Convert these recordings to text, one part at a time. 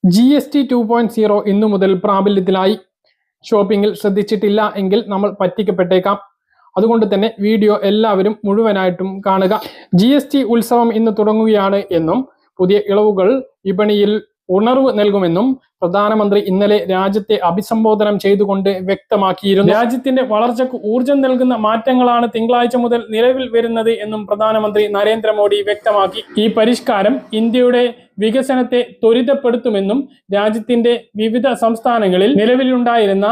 GST 2.0 ഇന്നു മുതൽ പ്രാബല്യത്തിലായി. ഷോപ്പിംഗിൽ ശ്രദ്ധിച്ചിട്ടില്ല എങ്കിൽ നമ്മൾ പറ്റിക്കപ്പെട്ടേക്കാം. അതുകൊണ്ട് തന്നെ വീഡിയോ എല്ലാവരും മുഴുവനായിട്ടും കാണുക. GST ഉത്സവം ഇന്ന് തുടങ്ങുകയാണ് എന്നും പുതിയ ഇളവുകൾ വിപണിയിൽ ഉണർവ് നൽകുമെന്നും പ്രധാനമന്ത്രി ഇന്നലെ രാജ്യത്തെ അഭിസംബോധന ചെയ്തുകൊണ്ട് വ്യക്തമാക്കിയിരുന്നു. രാജ്യത്തിന്റെ വളർച്ചയ്ക്ക് ഊർജം നൽകുന്ന മാറ്റങ്ങളാണ് തിങ്കളാഴ്ച മുതൽ നിലവിൽ വരുന്നത് എന്നും പ്രധാനമന്ത്രി നരേന്ദ്രമോദി വ്യക്തമാക്കി. ഈ പരിഷ്കാരം ഇന്ത്യയുടെ വികസനത്തെ ത്വരിതപ്പെടുത്തുമെന്നും രാജ്യത്തിന്റെ വിവിധ സംസ്ഥാനങ്ങളിൽ നിലവിലുണ്ടായിരുന്ന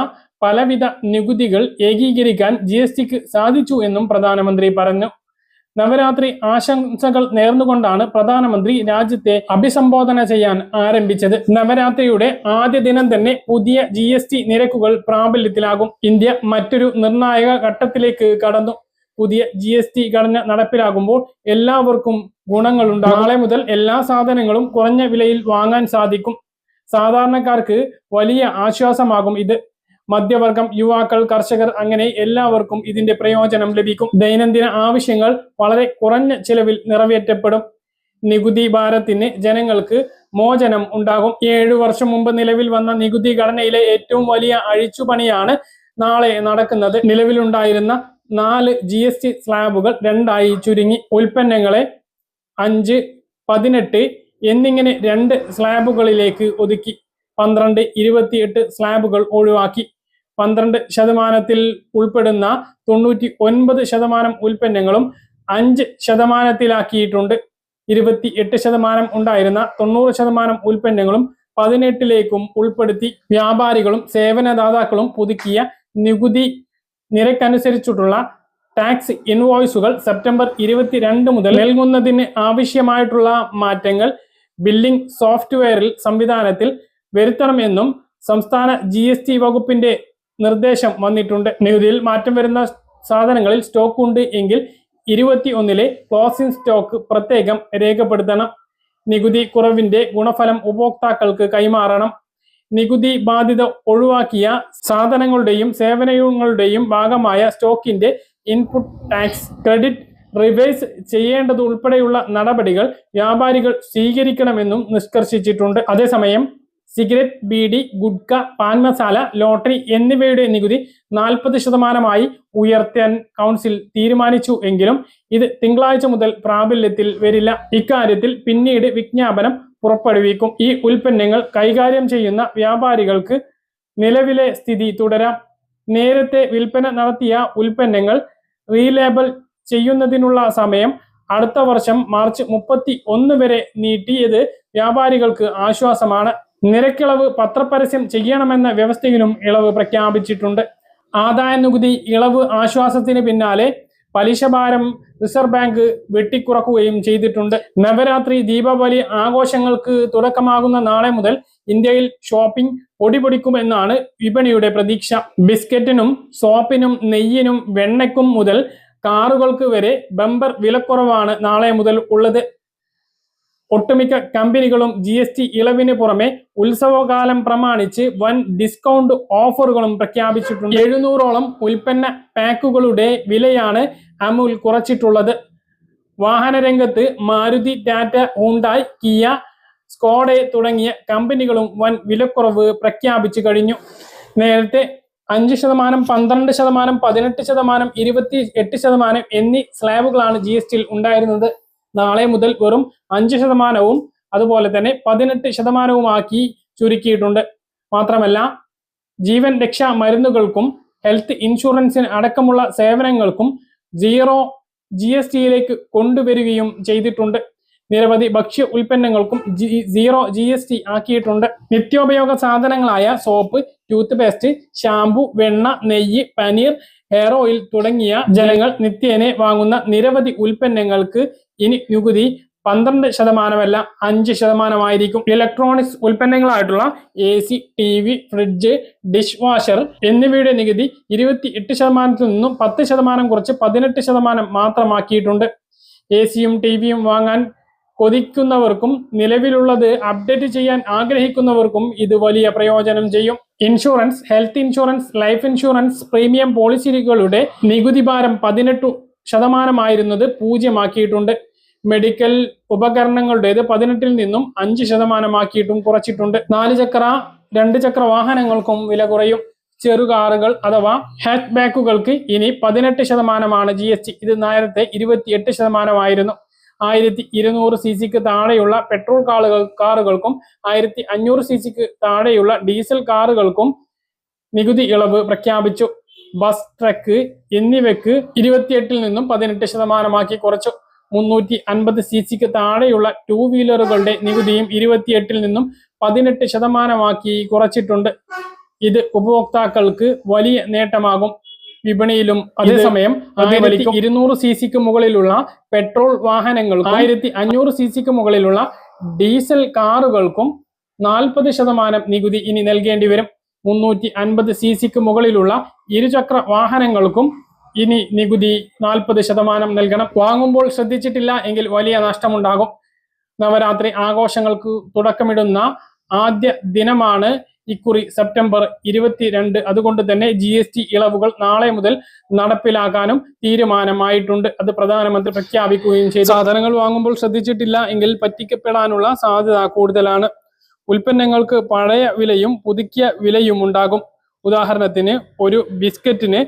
പലവിധ നികുതികൾ ഏകീകരിക്കാൻ GSTക്ക് സാധിച്ചു എന്നും പ്രധാനമന്ത്രി പറഞ്ഞു. നവരാത്രി ആശംസകൾ നേർന്നുകൊണ്ടാണ് പ്രധാനമന്ത്രി രാജ്യത്തെ അഭിസംബോധന ചെയ്യാൻ ആരംഭിച്ചത്. നവരാത്രിയുടെ ആദ്യ ദിനം തന്നെ പുതിയ GST നിരക്കുകൾ പ്രാബല്യത്തിലാകും. ഇന്ത്യ മറ്റൊരു നിർണായക ഘട്ടത്തിലേക്ക് കടന്നു. പുതിയ GST ഘടന നടപ്പിലാകുമ്പോൾ എല്ലാവർക്കും ഗുണങ്ങളുണ്ടാകും. നാളെ മുതൽ എല്ലാ സാധനങ്ങളും കുറഞ്ഞ വിലയിൽ വാങ്ങാൻ സാധിക്കും. സാധാരണക്കാർക്ക് വലിയ ആശ്വാസമാകും ഇത്. മധ്യവർഗം, യുവാക്കൾ, കർഷകർ അങ്ങനെ എല്ലാവർക്കും ഇതിന്റെ പ്രയോജനം ലഭിക്കും. ദൈനംദിന ആവശ്യങ്ങൾ വളരെ കുറഞ്ഞ ചിലവിൽ നിറവേറ്റപ്പെടും. നികുതി ഭാരത്തിന് ജനങ്ങൾക്ക് മോചനം ഉണ്ടാകും. 7 വർഷം മുമ്പ് നിലവിൽ വന്ന നികുതി ഘടനയിലെ ഏറ്റവും വലിയ അഴിച്ചുപണിയാണ് നാളെ നടക്കുന്നത്. നിലവിലുണ്ടായിരുന്ന 4 GST സ്ലാബുകൾ 2 ചുരുങ്ങി. ഉൽപ്പന്നങ്ങളെ 5, 18 എന്നിങ്ങനെ 2 സ്ലാബുകളിലേക്ക് ഒതുക്കി. 12, 28 സ്ലാബുകൾ ഒഴിവാക്കി. 12% ഉൾപ്പെടുന്ന 99% ഉൽപ്പന്നങ്ങളും 5%ാക്കിയിട്ടുണ്ട്. 28% ഉണ്ടായിരുന്ന 90% ഉൽപ്പന്നങ്ങളും 18ലേക്കും ഉൾപ്പെടുത്തി. വ്യാപാരികളും സേവനദാതാക്കളും പുതുക്കിയ നികുതി നിരക്കനുസരിച്ചിട്ടുള്ള ടാക്സ് ഇൻവോയ്സുകൾ സെപ്റ്റംബർ 22 മുതൽ നൽകുന്നതിന് ആവശ്യമായിട്ടുള്ള മാറ്റങ്ങൾ ബില്ലിംഗ് സോഫ്റ്റ്വെയറിൽ സംവിധാനത്തിൽ വരുത്തണമെന്നും സംസ്ഥാന GST വകുപ്പിന്റെ നിർദ്ദേശം വന്നിട്ടുണ്ട്. നികുതിയിൽ മാറ്റം വരുന്ന സാധനങ്ങളിൽ സ്റ്റോക്ക് ഉണ്ട് എങ്കിൽ 21-ലെ ക്ലോസിംഗ് സ്റ്റോക്ക് പ്രത്യേകം രേഖപ്പെടുത്തണം. നികുതി കുറവിന്റെ ഗുണഫലം ഉപഭോക്താക്കൾക്ക് കൈമാറണം. നികുതി ബാധ്യത ഒഴിവാക്കിയ സാധനങ്ങളുടെയും സേവനങ്ങളുടെയും ഭാഗമായ സ്റ്റോക്കിന്റെ ഇൻപുട്ട് ടാക്സ് ക്രെഡിറ്റ് റിവേഴ്സ് ചെയ്യേണ്ടത് ഉൾപ്പെടെയുള്ള നടപടികൾ വ്യാപാരികൾ സ്വീകരിക്കണമെന്നും നിഷ്കർഷിച്ചിട്ടുണ്ട്. അതേസമയം സിഗരറ്റ്, ബീഡി, ഗുഡ്ക, പാൻ മസാല, ലോട്ടറി എന്നിവയുടെ നികുതി 40%ആയി ഉയർത്താൻ കൗൺസിൽ തീരുമാനിച്ചു എങ്കിലും ഇത് തിങ്കളാഴ്ച മുതൽ പ്രാബല്യത്തിൽ വരില്ല. ഇക്കാര്യത്തിൽ പിന്നീട് വിജ്ഞാപനം പുറപ്പെടുവിക്കും. ഈ ഉൽപ്പന്നങ്ങൾ കൈകാര്യം ചെയ്യുന്ന വ്യാപാരികൾക്ക് നിലവിലെ സ്ഥിതി തുടരാം. നേരത്തെ വിൽപ്പന നടത്തിയ ഉൽപ്പന്നങ്ങൾ റീലേബൽ ചെയ്യുന്നതിനുള്ള സമയം അടുത്ത വർഷം മാർച്ച് 31 വരെ നീട്ടിയത് വ്യാപാരികൾക്ക് ആശ്വാസമാണ്. നിരക്കിളവ് പത്രപരസ്യം ചെയ്യണമെന്ന വ്യവസ്ഥയിലും ഇളവ് പ്രഖ്യാപിച്ചിട്ടുണ്ട്. ആദായ നികുതി ഇളവ് ആശ്വാസത്തിന് പിന്നാലെ പലിശ ഭാരം റിസർവ് ബാങ്ക് വെട്ടിക്കുറക്കുകയും ചെയ്തിട്ടുണ്ട്. നവരാത്രി, ദീപാവലി ആഘോഷങ്ങൾക്ക് തുടക്കമാകുന്ന നാളെ മുതൽ ഇന്ത്യയിൽ ഷോപ്പിംഗ് പൊടിപൊടിക്കുമെന്നാണ് വിപണിയുടെ പ്രതീക്ഷ. ബിസ്ക്കറ്റിനും സോപ്പിനും നെയ്യിനും വെണ്ണയ്ക്കും മുതൽ കാറുകൾക്ക് വരെ ബമ്പർ വിലക്കുറവാണ് നാളെ മുതൽ ഉള്ളത്. ഒട്ടുമിക്ക കമ്പനികളും GST ഇളവിന് പുറമെ ഉത്സവകാലം പ്രമാണിച്ച് വൻ ഡിസ്കൗണ്ട് ഓഫറുകളും പ്രഖ്യാപിച്ചിട്ടുണ്ട്. 700ഓളം ഉൽപ്പന്ന പാക്കുകളുടെ വിലയാണ് അമുൽ കുറച്ചിട്ടുള്ളത്. വാഹനരംഗത്ത് Maruti, Tata, Hyundai, Kia, Skoda തുടങ്ങിയ കമ്പനികളും വൻ വിലക്കുറവ് പ്രഖ്യാപിച്ചു കഴിഞ്ഞു. നേരത്തെ 5%, 12%, 18%, 28% എന്നീ സ്ലാബുകളാണ് GSTയിൽ ഉണ്ടായിരുന്നത്. നാളെ മുതൽ വെറും 5%വും അതുപോലെ തന്നെ 18%വുമാക്കി ചുരുക്കിയിട്ടുണ്ട്. മാത്രമല്ല ജീവൻ രക്ഷാ മരുന്നുകൾക്കും ഹെൽത്ത് ഇൻഷുറൻസിന് അടക്കമുള്ള സേവനങ്ങൾക്കും 0 GSTയിലേക്ക് കൊണ്ടുവരികയും ചെയ്തിട്ടുണ്ട്. നിരവധി ഭക്ഷ്യ ഉൽപ്പന്നങ്ങൾക്കും 0 GST ആക്കിയിട്ടുണ്ട്. നിത്യോപയോഗ സാധനങ്ങളായ സോപ്പ്, ടൂത്ത് പേസ്റ്റ്, ഷാംപൂ, വെണ്ണ, നെയ്യ്, പനീർ, ഹെയർ ഓയിൽ തുടങ്ങിയ ജനങ്ങൾ നിത്യേന വാങ്ങുന്ന നിരവധി ഉൽപ്പന്നങ്ങൾക്ക് ഇനി നികുതി 12%അല്ല 5%ആയിരിക്കും. ഇലക്ട്രോണിക്സ് ഉൽപ്പന്നങ്ങളായിട്ടുള്ള AC, TV, fridge, dish washer എന്നിവയുടെ നികുതി 28%ൽ നിന്നും 10% കുറച്ച് 18% മാത്രമാക്കിയിട്ടുണ്ട്. ACയും TVയും വാങ്ങാൻ കൊതിക്കുന്നവർക്കും നിലവിലുള്ളത് അപ്ഡേറ്റ് ചെയ്യാൻ ആഗ്രഹിക്കുന്നവർക്കും ഇത് വലിയ പ്രയോജനം ചെയ്യും. Insurance, health insurance, life insurance premium പോളിസികളുടെ നികുതി ഭാരം 18% 0% ആക്കിയിട്ടുണ്ട്. മെഡിക്കൽ ഉപകരണങ്ങളുടേത് 18 നിന്നും 5% കുറച്ചിട്ടുണ്ട്. 4 ചക്ര 2 ചക്ര വാഹനങ്ങൾക്കും വില കുറയും. ചെറുകാറുകൾ അഥവാ ഹാച്ച് ബാക്കുകൾക്ക് ഇനി 18% GST. ഇത് നേരത്തെ 28% 1200 cc താഴെയുള്ള പെട്രോൾ കാറുകൾക്കും 1500 cc താഴെയുള്ള ഡീസൽ കാറുകൾക്കും നികുതി ഇളവ് പ്രഖ്യാപിച്ചു. ബസ്, ട്രക്ക് എന്നിവയ്ക്ക് 28 നിന്നും 18% കുറച്ചു. 350 cc താഴെയുള്ള 2 വീലറുകളുടെ നികുതിയും 28 നിന്നും 18% കുറച്ചിട്ടുണ്ട്. ഇത് ഉപഭോക്താക്കൾക്ക് വലിയ നേട്ടമാകും. വിപണിയിലും അതേസമയം 200 cc മുകളിലുള്ള പെട്രോൾ വാഹനങ്ങൾക്കും 1500 cc മുകളിലുള്ള ഡീസൽ കാറുകൾക്കും 40% നികുതി ഇനി നൽകേണ്ടി വരും. 350 cc മുകളിലുള്ള ഇരുചക്ര വാഹനങ്ങൾക്കും ഇനി നികുതി 40% നൽകണം. വാങ്ങുമ്പോൾ ശ്രദ്ധിച്ചിട്ടില്ല എങ്കിൽ വലിയ നഷ്ടമുണ്ടാകും. നവരാത്രി ആഘോഷങ്ങൾക്ക് തുടക്കമിടുന്ന ആദ്യ ദിനമാണ് ഇക്കുറി സെപ്റ്റംബർ 22. അതുകൊണ്ട് തന്നെ GST ഇളവുകൾ നാളെ മുതൽ നടപ്പിലാക്കാനും തീരുമാനമായിട്ടുണ്ട്. അത് പ്രധാനമന്ത്രി പ്രഖ്യാപിക്കുകയും ചെയ്തു. സാധനങ്ങൾ വാങ്ങുമ്പോൾ ശ്രദ്ധിച്ചിട്ടില്ല എങ്കിൽ പറ്റിക്കപ്പെടാനുള്ള സാധ്യത കൂടുതലാണ്. ഉൽപ്പന്നങ്ങൾക്ക് പഴയ വിലയും പുതുക്കിയ വിലയും ഉണ്ടാകും. ഉദാഹരണത്തിന് ഒരു ബിസ്ക്കറ്റിന്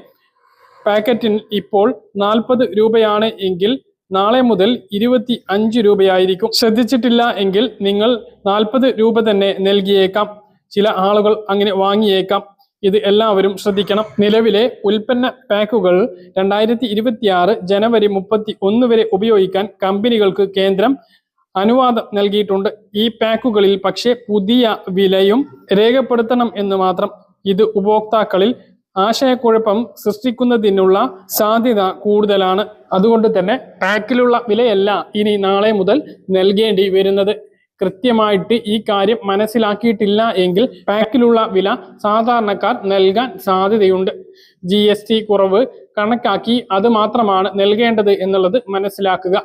പാക്കറ്റിന് ഇപ്പോൾ 40 രൂപയാണ് എങ്കിൽ നാളെ മുതൽ 25 രൂപയായിരിക്കും. ശ്രദ്ധിച്ചിട്ടില്ല എങ്കിൽ നിങ്ങൾ 40 രൂപ തന്നെ നൽകിയേക്കാം. ചില ആളുകൾ അങ്ങനെ വാങ്ങിയേക്കാം. ഇത് എല്ലാവരും ശ്രദ്ധിക്കണം. നിലവിലെ ഉൽപ്പന്ന പാക്കുകൾ 2026 ജനുവരി 31 വരെ ഉപയോഗിക്കാൻ കമ്പനികൾക്ക് കേന്ദ്രം അനുവാദം നൽകിയിട്ടുണ്ട്. ഈ പാക്കുകളിൽ പക്ഷേ പുതിയ വിലയും രേഖപ്പെടുത്തണം എന്ന് മാത്രം. ഇത് ഉപഭോക്താക്കളിൽ ആശയക്കുഴപ്പം സൃഷ്ടിക്കുന്നതിനുള്ള സാധ്യത കൂടുതലാണ്. അതുകൊണ്ട് തന്നെ പാക്കിലുള്ള വിലയല്ല ഇനി നാളെ മുതൽ നൽകേണ്ടി വരുന്നത്. കൃത്യമായിട്ട് ഈ കാര്യം മനസ്സിലാക്കിയിട്ടില്ല എങ്കിൽ പാക്കിലുള്ള വില സാധാരണക്കാർ നൽകാൻ സാധ്യതയുണ്ട്. GST കുറവ് കണക്കാക്കി അത് മാത്രമാണ് നൽകേണ്ടത് എന്നുള്ളത് മനസ്സിലാക്കുക.